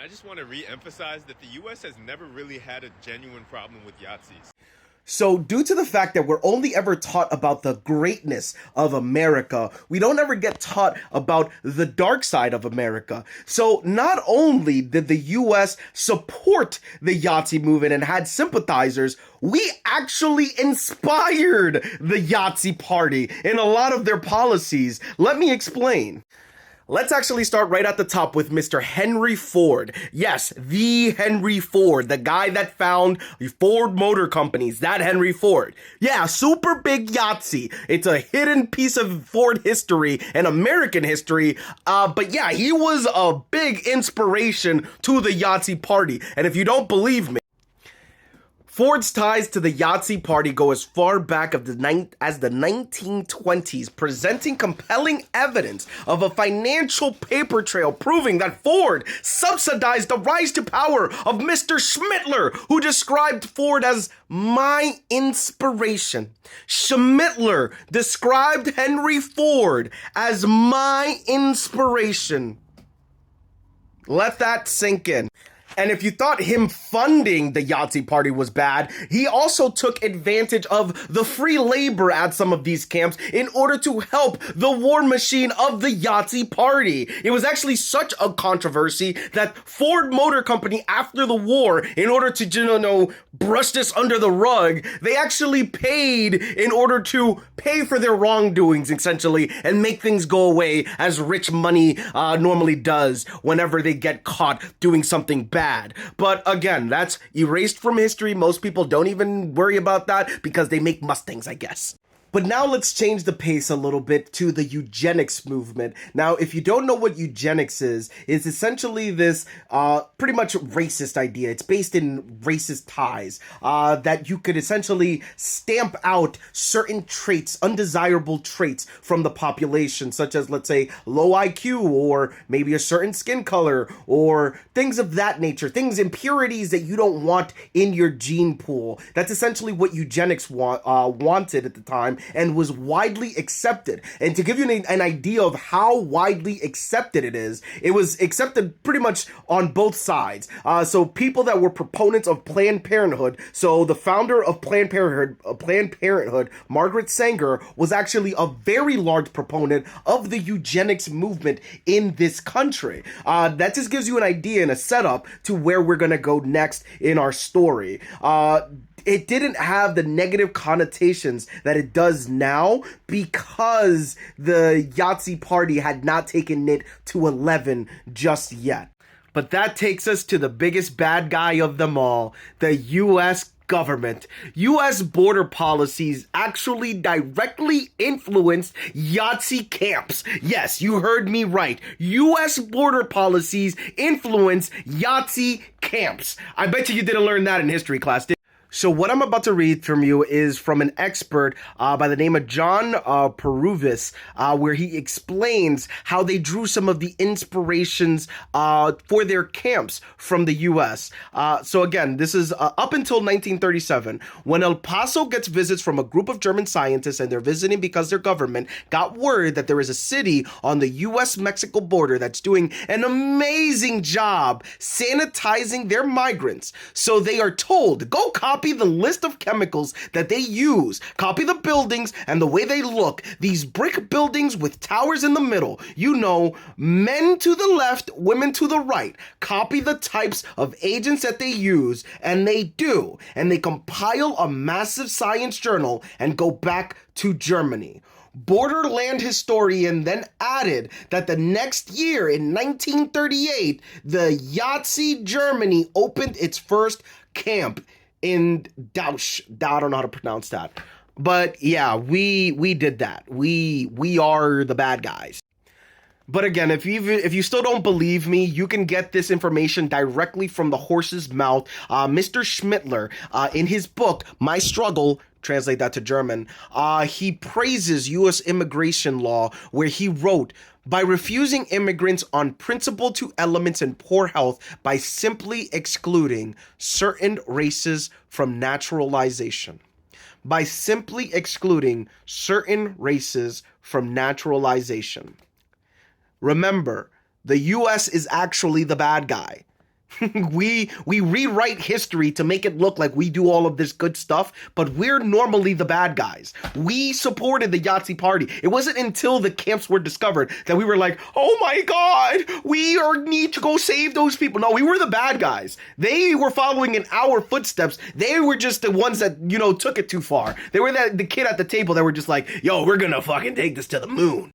I just want to re-emphasize that the U.S. has never really had a genuine problem with Yahtzees. So, due to the fact that we're only ever taught about the greatness of America, we don't ever get taught about the dark side of America. So, not only did the US support the Yahtzee movement and had sympathizers, we actually inspired the Yahtzee party in a lot of their policies. Let me explain. Let's actually start right at the top with Mr. Henry Ford. Yes, the Henry Ford, the guy that found the Ford Motor Companies, that Henry Ford. Yeah, super big Yahtzee. It's a hidden piece of Ford history and American history. But yeah, he was a big inspiration to the Yahtzee party. And if you don't believe me, Ford's ties to the Yahtzee party go as far back as the 1920s, presenting compelling evidence of a financial paper trail proving that Ford subsidized the rise to power of Mr. Schmittler, who described Ford as my inspiration. Schmittler described Henry Ford as my inspiration. Let that sink in. And if you thought him funding the Yahtzee party was bad, he also took advantage of the free labor at some of these camps in order to help the war machine of the Yahtzee party. It was actually such a controversy that Ford Motor Company, after the war, in order to, brush this under the rug, they actually paid in order to pay for their wrongdoings, essentially, and make things go away as rich money normally does whenever they get caught doing something bad. But again, that's erased from history. Most people don't even worry about that because they make Mustangs, I guess. But now let's change the pace a little bit to the eugenics movement. Now, if you don't know what eugenics is essentially this pretty much racist idea. It's based in racist ties that you could essentially stamp out certain traits, undesirable traits from the population, such as, let's say, low IQ or maybe a certain skin color or things of that nature, impurities that you don't want in your gene pool. That's essentially what eugenics wanted at the time, and was widely accepted. And to give you an idea of how widely accepted it was accepted pretty much on both sides. So people that were proponents of Planned Parenthood, so the founder of Planned Parenthood, Margaret Sanger, was actually a very large proponent of the eugenics movement in this country. That just gives you an idea and a setup to where we're gonna go next in our story. It didn't have the negative connotations that it does now because the Yahtzee party had not taken it to 11 just yet. But that takes us to the biggest bad guy of them all, the U.S. government. U.S. border policies actually directly influenced Yahtzee camps. Yes, you heard me right. U.S. border policies influence Yahtzee camps. I bet you didn't learn that in history class, did you? So what I'm about to read from you is from an expert by the name of John Peruvis, where he explains how they drew some of the inspirations for their camps from the U.S. So again, this is up until 1937, when El Paso gets visits from a group of German scientists, and they're visiting because their government got word that there is a city on the U.S.-Mexico border that's doing an amazing job sanitizing their migrants. So they are told, go copy the list of chemicals that they use, copy the buildings and the way they look, these brick buildings with towers in the middle, men to the left, women to the right, copy the types of agents that they use, and they do, and they compile a massive science journal and go back to Germany. Borderland historian then added that the next year, in 1938, the Yahtzee Germany opened its first camp in Dausch. I don't know how to pronounce that. But yeah, we did that. We are the bad guys. But again, if you still don't believe me, you can get this information directly from the horse's mouth. Mr. Schmittler, in his book, My Struggle, translate that to German, he praises U.S. immigration law, where he wrote, by refusing immigrants on principle to elements in poor health by simply excluding certain races from naturalization. By simply excluding certain races from naturalization. Remember, the U.S. is actually the bad guy. we rewrite history to make it look like we do all of this good stuff, but we're normally the bad guys. We supported the Yahtzee party. It wasn't until the camps were discovered that we were like, oh my god, need to go save those people. No, we were the bad guys. They were following in our footsteps. They were just the ones that, took it too far. They were the kid at the table that were just like, yo, we're gonna fucking take this to the moon.